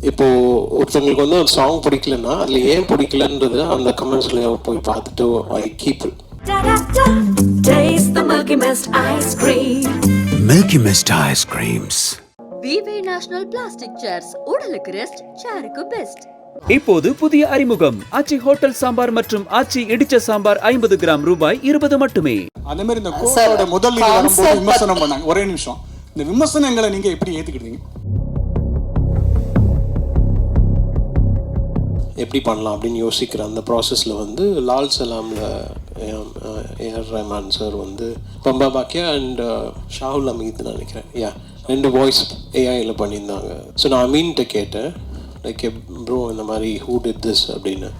இப்போது ஒருத்தவங்களுக்கு வந்து ஒரு சாங் பிடிக்கலன்னா அதில் ஏன் பிடிக்கலன்றது அந்த கமெண்ட்ஸில் போய் பார்த்துட்டு I keep it. Taste the Milky Mist ice cream. Milky Mist ice creams. விவே நேஷனல் பிளாஸ்டிக் சேர்ஸ் உடலுக்கு ரெஸ்ட், சேருக்கு பெஸ்ட். இப்போது புதிய அறிமுகம் ஆச்சி ஹோட்டல் சாம்பார் மற்றும் ஆச்சி இடிச்ச சாம்பார் 50 கிராம் ரூபாய் 20 மட்டுமே. அதே மாதிரி இந்த கோவிலோட முதல் இது வரும்போது விமர்சனம் பண்ணாங்க. ஒரே நிமிஷம், இந்த விமர்சனங்களை நீங்க எப்படி ஏத்துக்கிட்டீங்க? எப்படி பண்ணலாம் அப்படின்னு யோசிக்கிற அந்த ப்ராசஸில் வந்து லால் சலாமில் ஏஆர் ரஹ்மான் சார் வந்து பம்பா பாக்கியா அண்ட் ஷாஹுல் அமீத் நினைக்கிறேன், ரெண்டு வாய்ஸ் ஏஐயில் பண்ணியிருந்தாங்க. ஸோ நான் அமீன்கிட்ட கேட்டேன், லைக் ப்ரோ இந்த மாதிரி ஹூ டிட் திஸ் அப்படின்னு.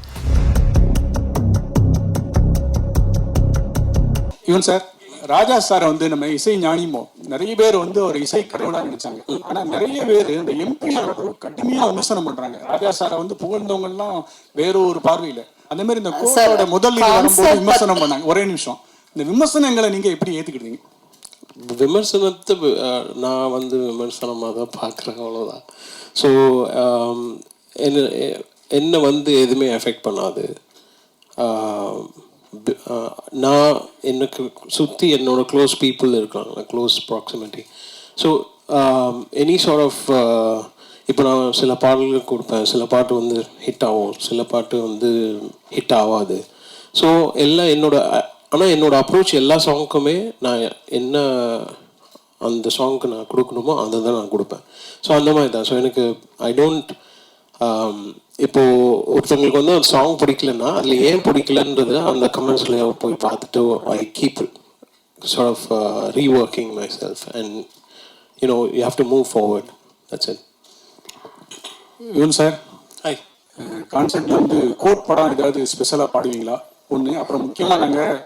யுவன் சார், ராஜா சாரை வந்து நம்ம இசை ஞானிமோ நிறைய பேர் வந்து ஒரு இசை கடவுளாக நினைச்சாங்க. ஆனா நிறைய பேர் இந்த எம்பி கடுமையா விமர்சனம் பண்றாங்க. ராஜா சாரை வந்து புகழ்ந்தவங்க எல்லாம் வேற ஒரு பார்வையில. அதே மாதிரி இந்த கோவிலோட முதல் இது வரும்போது விமர்சனம் பண்ணாங்க. ஒரே நிமிஷம், இந்த விமர்சனங்களை நீங்க எப்படி ஏத்துக்கிட்டீங்க? விமர்சனத்தை நான் வந்து விமர்சனமாக தான் பார்க்குறேன், அவ்வளோதான். ஸோ என்னை வந்து எதுவுமே எஃபெக்ட் பண்ணாது. நான் எனக்கு சுற்றி என்னோடய க்ளோஸ் பீப்புள் இருக்காங்க, close proximity. So any sort of இப்போ நான் சில பாடல்கள் கொடுப்பேன், சில பாட்டு வந்து ஹிட் ஆகும், சில பாட்டு வந்து ஹிட் ஆகாது. ஸோ எல்லாம் ஆனால் என்னோடய அப்ரோச் எல்லா சாங்குக்குமே நான் என்ன அந்த சாங்க்கு நான் கொடுக்கணுமோ அதை தான் நான் கொடுப்பேன். ஸோ அந்த மாதிரி தான். ஸோ எனக்கு ஐ டோன்ட் இப்போது ஒருத்தவங்களுக்கு வந்து ஒரு சாங் பிடிக்கலன்னா அதில் ஏன் பிடிக்கலன்றது அந்த கமெண்ட்ஸில் போய் பார்த்துட்டு I keep sort of reworking myself and you have to move forward. That's it. Yuvan sir, hi. கான்செர்ட்ல வந்து கோட் படம் ஏதாவது ஸ்பெஷலாக பாடுவீங்களா? ஒன்று. அப்புறம் முக்கியமாக நாங்கள்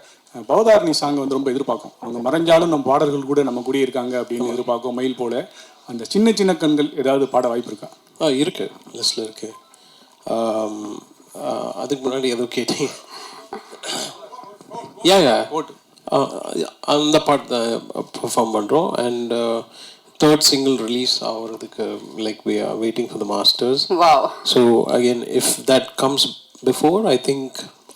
பவதாரணி சாங் வந்து ரொம்ப எதிர்பார்க்கும். அவங்க மறைஞ்சாலும் நம்ம பாடல்கள் கூட நம்ம கூடிய இருக்காங்க அப்படின்னு எதிர்பார்க்கும். மயில் போல அந்த சின்ன சின்ன கண்கள் ஏதாவது பாட வாய்ப்பு இருக்கா? இருக்குது, லிஸ்ட்டில் இருக்குது. அதுக்கு முன்னாடி ஏதோ கேட்டேன். அந்த பாட்டு தான் பெர்ஃபார்ம் பண்ணுறோம். அண்ட் third single release ஆகிறதுக்கு like we are waiting for the masters. Wow. So again, if that comes before, I think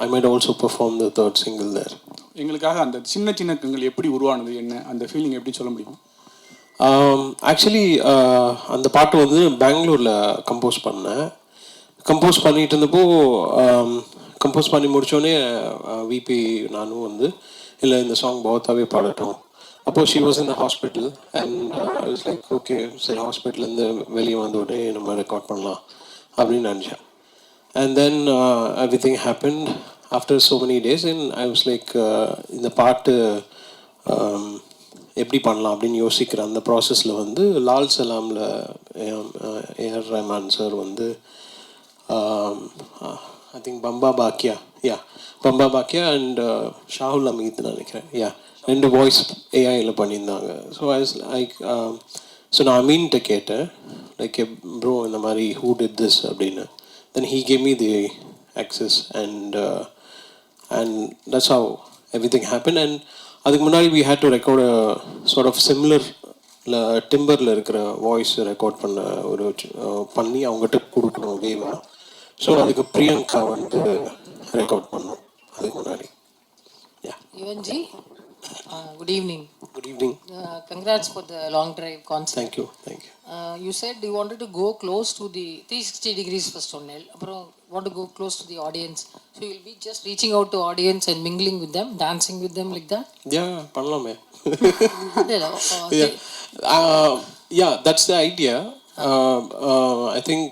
I might also perform the third single there. எங்களுக்காக அந்த சின்ன சின்ன கண்கள் எப்படி உருவானது, என்ன அந்த ஃபீலிங் எப்படி சொல்ல முடியும்? ஆக்சுவலி அந்த பாட்டு வந்து பெங்களூரில் கம்போஸ் பண்ணேன். கம்போஸ் பண்ணிகிட்டு இருந்தப்போ கம்போஸ் பண்ணி முடித்தோடனே விபி நானும் வந்து இல்லை இந்த சாங் பௌத்தாவே பாடட்டும். அப்போது she was in the hospital and I was like okay, சரி ஹாஸ்பிட்டல்லேருந்து வெளியே வந்த உடனே நம்ம ரெக்கார்ட் பண்ணலாம் அப்படின்னு நினச்சேன். And then everything happened after so many days and I was like இந்த பாட்டு எப்படி பண்ணலாம் அப்படின்னு யோசிக்கிற அந்த ப்ராசஸில் வந்து லால் சலாமில் ஏஆர் ரஹ்மான் சார் வந்து I think Bamba Bakya and Shahul Hameed நினைக்கிறேன், ரெண்டு வாய்ஸ் ஏஐயில் பண்ணியிருந்தாங்க. ஸோ ஸோ நான் அமீன்கிட்ட கேட்டேன், லைக் ப்ரோ இந்த மாதிரி ஹூ டிட் திஸ் அப்படின்னு. தென் he gave me the access and that's how everything happened. And அதுக்கு முன்னாடி we had to record a sort of similar டிம்பரில் இருக்கிற வாய்ஸ் ரெக்கார்ட் பண்ணி அவங்ககிட்ட கொடுக்கணும் வேவா. ஸோ அதுக்கு பிரியங்கா வந்து ரெக்கார்ட் பண்ணோம் அதுக்கு முன்னாடி. Yuvanji, good evening. Good evening. Congrats for the long drive concert. Thank you. You said you wanted to go close to the 360 degrees first onnel. Appo want to go close to the audience. So you'll be just reaching out to audience and mingling with them, dancing with them like that? Yeah, பண்ணலாமே. Yeah, that's the idea. I think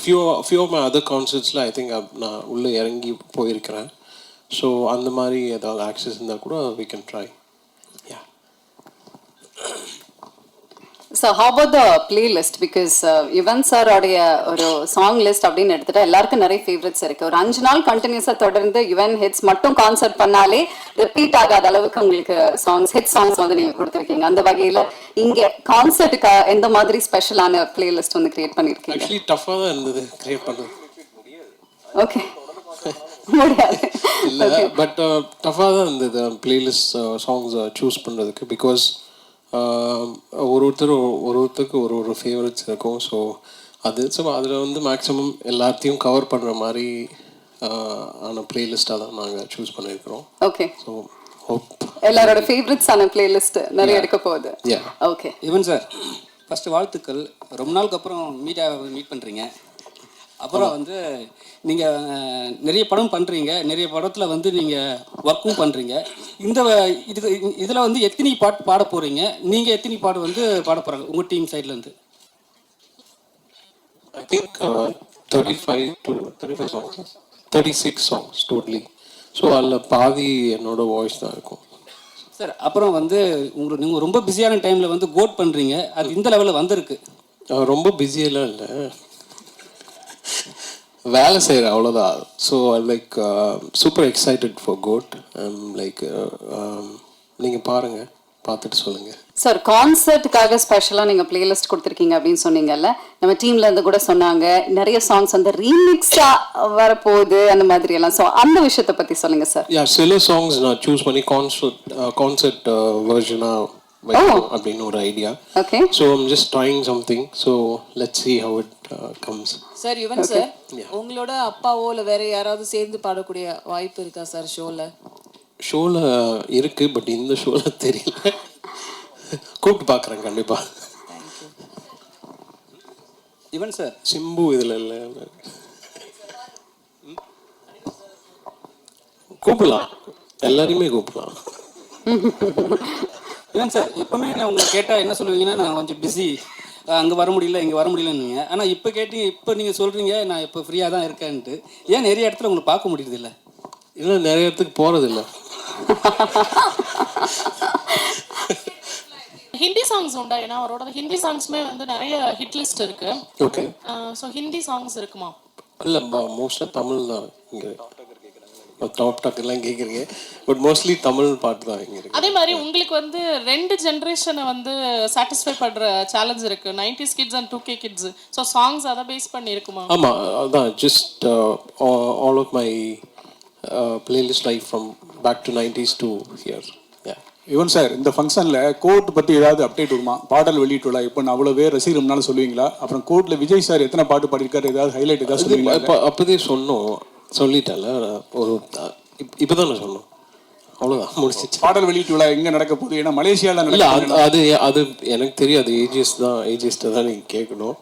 few of my other concerts I think நான் உள்ளே இறங்கி போயிருக்கிறேன். So அந்த மாதிரி ஏதாவது access இருந்தால் கூட we can try. So how about the playlist? Because Yuvan sir உடைய ஒரு சாங் லிஸ்ட் அப்படின்னு எடுத்துட்டா எல்லாருக்கும் நிறைய ஃபேவரட்ஸ் இருக்கு. ஒரு 5 நாள் கண்டினியூஸா தொடர்ந்து யுவன் ஹிட்ஸ் மட்டும் கான்சர்ட் பண்ணாலே ரிப்பீட் ஆகாத அளவுக்கு உங்களுக்கு ஹிட் சாங்ஸ் வந்து நீங்க கொடுத்துருக்கீங்க. அந்த வகையில இங்க கான்சர்ட்டுக்கு எந்த மாதிரி ஸ்பெஷலான பிளேலிஸ்ட் வந்து கிரியேட் பண்ணிருக்கீங்க? ஆக்சுவலி டஃப்பாக தான் இருந்தது கிரியேட் பண்ணது. ஓகே, முடியாது இல்லை, பட் டஃப்பாக தான் இருந்தது பிளேலிஸ்ட் சாங்ஸ் சூஸ் பண்ணுறதுக்கு. பிகாஸ் ஒருத்தருக்கு ஒரு ஃபேவரட்ஸ் இருக்கும். ஸோ அதில் வந்து மேக்ஸிமம் எல்லாத்தையும் கவர் பண்ணுற மாதிரி ஆன பிளேலிஸ்ட்டாக தான் நாங்கள் சூஸ் பண்ணியிருக்கிறோம். ஓகே, ஸோ ஹோப் எல்லாரோட ஃபேவரட்ஸ் ஆன பிளேலிஸ்ட் நிறைய இருக்க போகுது. ஓகே யுவன் சார், ஃபஸ்ட்டு வாழ்த்துக்கள். ரொம்ப நாளுக்கு அப்புறம் மீட் பண்ணுறீங்க. அப்புறம் வந்து நீங்கள் நிறைய படம் பண்ணுறீங்க, நிறைய படத்தில் வந்து நீங்கள் ஒர்க்கும் பண்ணுறீங்க. இதில் வந்து எத்தனை பாட்டு பாட போகிறீங்க? நீங்கள் எத்தனை பாட்டு வந்து பாட போகிறாங்க உங்கள் டீம் சைட்லேருந்து? I think 36 songs totally. So அதில் பாதி என்னோட வாய்ஸ் தான் இருக்கும். சார், அப்புறம் வந்து நீங்கள் ரொம்ப பிஸியான டைமில் வந்து கோட் பண்ணுறீங்க. அது இந்த லெவலில் வந்திருக்கு. ரொம்ப பிஸியெல்லாம் இல்லை, வேலை செய்கிறேன் அவ்வளோதான். So I like super excited for GOAT. Like நீங்கள் பாருங்கள், பார்த்துட்டு சொல்லுங்கள். சார், கான்சர்ட்டுக்காக ஸ்பெஷலாக நீங்கள் பிளேலிஸ்ட் கொடுத்துருக்கீங்க அப்படின்னு சொன்னீங்கல்ல, நம்ம டீம்ல இருந்து கூட சொன்னாங்க நிறைய சாங்ஸ் வந்து ரீமிக்ஸாக வரப்போகுது அந்த மாதிரி எல்லாம். ஸோ அந்த விஷயத்தை பற்றி சொல்லுங்கள் சார். சில சாங்ஸ் நான் சூஸ் பண்ணி கான்சர்ட் வெர்ஷனாக வைக்கணும் அப்படின்னு ஒரு idea. Okay, so I'm just trying something. So let's see how it comes. Sir, Yuvan sir, உங்களோட அப்பாவோ இல்லை வேற யாராவது சேர்ந்து பாடக்கூடிய வாய்ப்பு இருக்கா சார் ஷோவில் இருக்குது, பட் இந்த ஷோவில் தெரியல. கூப்பிட்டு பார்க்குறேன் கண்டிப்பாக. யுவன் சார், சிம்பு இதில் இல்லை, கூப்பிடலாம், எல்லாரையுமே கூப்பிடலாம். யுவன் சார், எப்பவுமே நான் உங்களை கேட்டால் என்ன சொல்லுவீங்கன்னா, நான் கொஞ்சம் பிஸி, அங்கே வர முடியல இங்கே வர முடியலன்னு. ஆனால் இப்போ நீங்கள் சொல்கிறீங்க நான் இப்போ ஃப்ரீயாக தான் இருக்கேன்ட்டு. ஏன் நிறைய இடத்துல உங்களை பார்க்க முடியுது இல்லை? இல்லை, நிறைய இடத்துக்கு போகிறதில்ல. ஹிந்தி சாங்ஸ் உண்டா? ஏன்னா அவரோட ஹிந்தி சாங்ஸ்மே வந்து நிறைய ஹிட் லிஸ்ட் இருக்கு. ஓகே, ஸோ ஹிந்தி சாங்ஸ் இருக்குமா? இல்லை, மோஸ்ட்டாக தமிழ் தான் இங்கே. டாப் டாக் எல்லாம் கேட்குறீங்க, பட் மோஸ்ட்லி தமிழ் பாட்டு தான் இங்கே இருக்கு. அதே மாதிரி உங்களுக்கு வந்து 2 ஜென்ரேஷனை வந்து சாட்டிஸ்ஃபை பண்ணுற சேலஞ்ச் இருக்கு, 90s kids and 2K kids. So songs அதை பேஸ் பண்ணி இருக்குமா? ஆமாம், அதான் just all of my playlist life from back to 90s to here. Yuvan sir, இந்த ஃபங்க்ஷனில் கோர்ட் பற்றி ஏதாவது அப்டேட் வருமா? பாடல் வெளியிட்டுள்ளா இப்போ நான் அவ்வளோ பேர் ரசிகர்னாலும் சொல்லுவீங்களா? அப்புறம் கோர்ட்டில் விஜய் சார் எத்தனை பாட்டு பாடியிருக்காரு, ஏதாவது ஹைலைட் ஏதாவது சொல்லுவீங்களா? இப்போ அப்போதே சொல்லிட்டேன்ல, ஒரு இப்போ தான் நான் சொன்னோம், அவ்வளோதான், முடிச்சிச்சு. பாடல் வெளியிட்டுள்ளா எங்கே நடக்க போகுது? ஏன்னா மலேசியாவில் இல்லை, அது எனக்கு தெரியாது. ஏஜிஎஸ்ட்டை தான் நீங்கள் கேட்கணும்.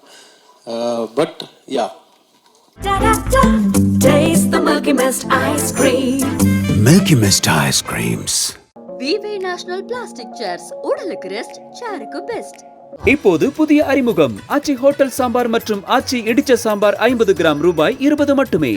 But yeah, Taste the Milky Mist ice cream. Milky Mist ice creams. விவே நேஷனல் பிளாஸ்டிக் சேர்ஸ், உடலுக்கு ரெஸ்ட், சேருக்கு பெஸ்ட். இப்போது புதிய அறிமுகம் ஆச்சி ஹோட்டல் சாம்பார் மற்றும் ஆச்சி இடிச்ச சாம்பார் 50 கிராம் ரூபாய் 20 மட்டுமே.